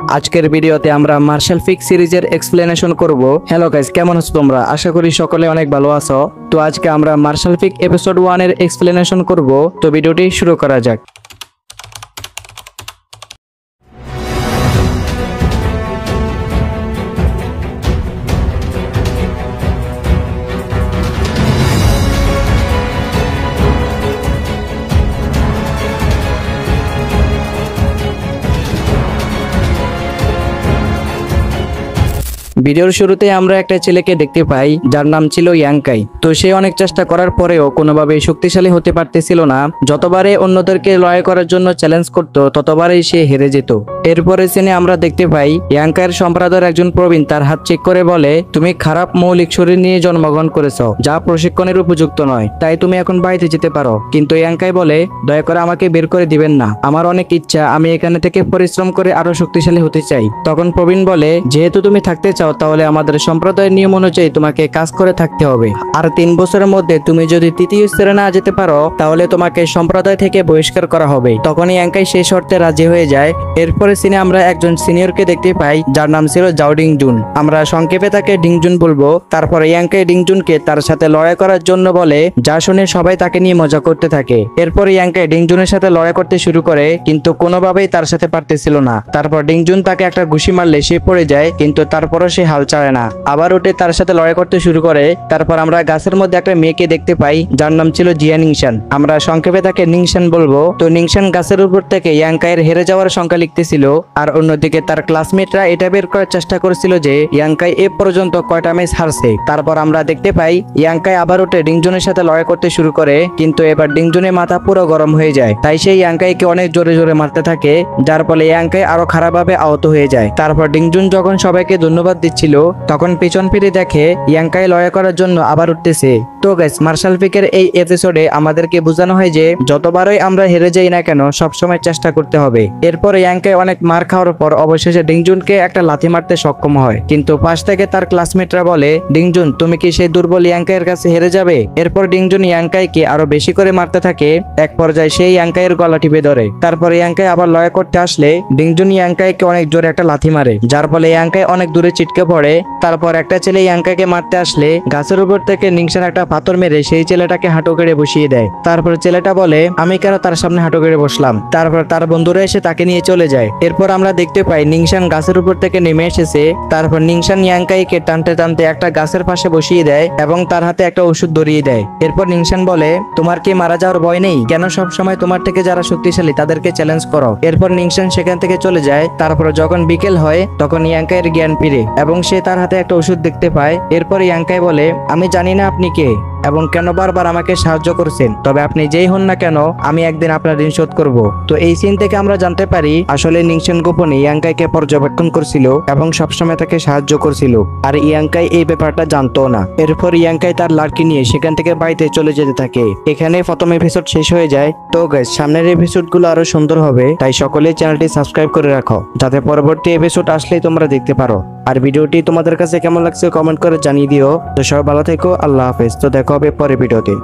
আজকের ভিডিওতে আমরা মার্শাল ফিক সিরিজের এক্সপ্লেনেশন করব। হ্যালো গাইস, কেমন আছো তোমরা? আশা করি সকলে অনেক ভালো আছো। তো আজকে আমরা মার্শাল ফিক এপিসোড 1 এর এক্সপ্লেনেশন করব। তো ভিডিওটি শুরু করা যাক। ভিডিওর শুরুতে আমরা একটা ছেলেকে দেখতে পাই যার নাম ছিল ইয়াংকাই। তো সে অনেক চেষ্টা করার পরেও কোনোভাবে শক্তিশালী হতে পারতেছিল না। যতবারে অন্যদেরকে লড়াই করার জন্য চ্যালেঞ্জ করত ততবারই সে হেরে যেত। এরপরে সিনে আমরা দেখতে পাই ইয়াংকাইয়ের সম্প্রদায়ের একজন প্রবীণ তার হাত চেক করে বলে, তুমি খারাপ মৌলিক শরীর নিয়ে জন্মগ্রহণ করেছো, যা প্রশিক্ষণের উপযুক্ত নয়, তাই তুমি এখন বাড়িতে যেতে পারো। কিন্তু ইয়াংকাই বলে, দয়া করে আমাকে বের করে দিবেন না, আমার অনেক ইচ্ছা, আমি এখানে থেকে পরিশ্রম করে আরো শক্তিশালী হতে চাই। তখন প্রবীণ বলে, যেহেতু তুমি থাকতে চাও তাহলে আমাদের সম্প্রদায়ের নিয়ম অনুযায়ী তোমাকে কাজ করে থাকতে হবে, আর 3 বছরের মধ্যে তুমি যদি তৃতীয় স্তরে না যেতে পারো তাহলে তোমাকে সম্প্রদায় থেকে বহিষ্কার করা হবে। তখনই ইয়াংকাই সেই শর্তে রাজি হয়ে যায়। এরপরে সিনে আমরা একজন সিনিয়রকে দেখতে পাই যার নাম ছিল জাও ডিংজুন। আমরা সংক্ষেপে তাকে ডিংজুন বলবো। তারপরে ইয়াংকাই ডিংজুনকে তার সাথে লড়াই করার জন্য বলে, যা শুনে সবাই তাকে নিয়ে মজা করতে থাকে। এরপরে ইয়াংকাই ডিংজুনের সাথে লড়াই করতে শুরু করে, কিন্তু কোনোভাবেই তার সাথে পারতেছিল না। তারপর ডিংজুন তাকে একটা ঘুষি মারলে সে পড়ে যায়, কিন্তু তারপরও সে হাল ছাড়ে না, আবার উঠে তার সাথে লড়াই করতে শুরু করে। তারপর আমরা গাছের মধ্যে একটা মেয়েকে দেখতে পাই যার নাম ছিল জিয়া নিংশান। আমরা সংক্ষেপে তাকে নিংশান বলবো। তো নিংশান গাছের উপর থেকে ইয়াংকাইয়ের হেরে যাওয়ার সংখ্যা লিখতেছিল, আর অন্যদিকে তার ক্লাসমেটরা এটা বের করার চেষ্টা করেছিল যে ইয়াংকাই এ পর্যন্ত কয়টা ম্যাচ হারছে। তারপর আমরা দেখতে পাই ইয়াংকাই আবার উঠে ডিংজুনের সাথে লড়াই করতে শুরু করে, কিন্তু এবার ডিংজুনের মাথা পুরো গরম হয়ে যায়। তাই সেই ইয়াংকাইকে অনেক জোরে জোরে মারতে থাকে, যার ফলে ইয়াংকাই আরো খারাপভাবে আহত হয়ে যায়। তারপর ডিংজুন যখন সবাইকে ধন্যবাদ দিচ্ছিল তখন পিছন ফিরে দেখে ইয়াংকাই লড়াই করার জন্য আবার উঠতেছে। তো গাইস, মার্শাল ফিকের এই এপিসোডে আমাদেরকে বোঝানো হয় যে যতবারই আমরা হেরে যাই না কেন সবসময় চেষ্টা করতে হবে। এরপর ইয়াংকাই অনেক মার খাওয়ার পর অবশেষে ডিংজুনকে একটা লাথি মারতে সক্ষম হয়, কিন্তু পাশ থেকে তার ক্লাসমেটরা বলে, ডিংজুন তুমি কি সেই দুর্বল ইয়াংকাইয়ের কাছে হেরে যাবে? এরপর ডিংজুন ইয়াংকাইকে আরো বেশি করে মারতে থাকে। এক পর্যায়ে সেই ইয়াংকাইয়ের গলা টিপে ধরে। তারপর ইয়াংকাই আবার লড়াই করতে আসলে ডিংজুন ইয়াংকাইকে অনেক জোরে একটা লাথি মারে, যার ফলে ইয়াংকাই অনেক দূরে ছিটকে পড়ে। তারপর একটা ছেলে ইয়াংকাইকে মারতে আসলে গাছের উপর থেকে নিংশান একটা পাথর মেরে সেই ছেলেটাকে হাঁটু কেড়ে বসিয়ে দেয়। তারপর ছেলেটা বলে, আমি কেন তার সামনে হাঁটু কেড়ে বসলাম? তারপর তার বন্ধুরা এসে তাকে নিয়ে চলে যায়। এরপর আমরা দেখতে পাই নিংশান গাছের উপর থেকে নেমে এসেছে। তারপর নিংশান ইয়াংকাইকে টানতে টানতে একটা গাছের পাশে বসিয়ে দেয় এবং তার হাতে একটা ওষুধ ধরিয়ে দেয়। এরপর নিংশান বলে, তোমার কি মারা যাওয়ার ভয় নেই? কেন সব সময় তোমার থেকে যারা শক্তিশালী তাদেরকে চ্যালেঞ্জ করো? এরপর নিংশান সেখান থেকে চলে যায়। তারপর যখন বিকেল হয় তখন ইয়াংকাইয়ের জ্ঞান ফিরে এবং সে তার হাতে একটা ওষুধ দেখতে পায়। এরপর ইয়াংকাই বলে, আমি জানি না আপনি কে এবং কেন বারবার আমাকে সাহায্য করছেন, তবে আপনি যেই হন না কেন আমি একদিন আপনার ঋণ শোধ করব। তো এই সিন থেকে আমরা জানতে পারি আসলে নিংশান গোপনে ইয়াংকাইকে পর্যবেক্ষণ করছিল এবং সবসময় তাকে সাহায্য করছিল, আর ইয়াংকাই এই ব্যাপারটা জানতো না। এরপর ইয়াংকাই তার লাড়কি নিয়ে সেখান থেকে বাড়িতে চলে যেতে থাকে। এখানে প্রথম এপিসোড শেষ হয়ে যায়। তো গাইস, সামনের এপিসোডগুলো আরো সুন্দর হবে, তাই সকলেই চ্যানেলটি সাবস্ক্রাইব করে রাখো যাতে পরবর্তী এপিসোড আসলেই তোমরা দেখতে পারো। আর ভিডিওটি তোমাদের কাছে কেমন লাগছে কমেন্ট করে জানিয়ে দিও। তো সবাই ভালো থেকো, আল্লাহ হাফেজ। তো দেখা হবে পরের ভিডিওতে।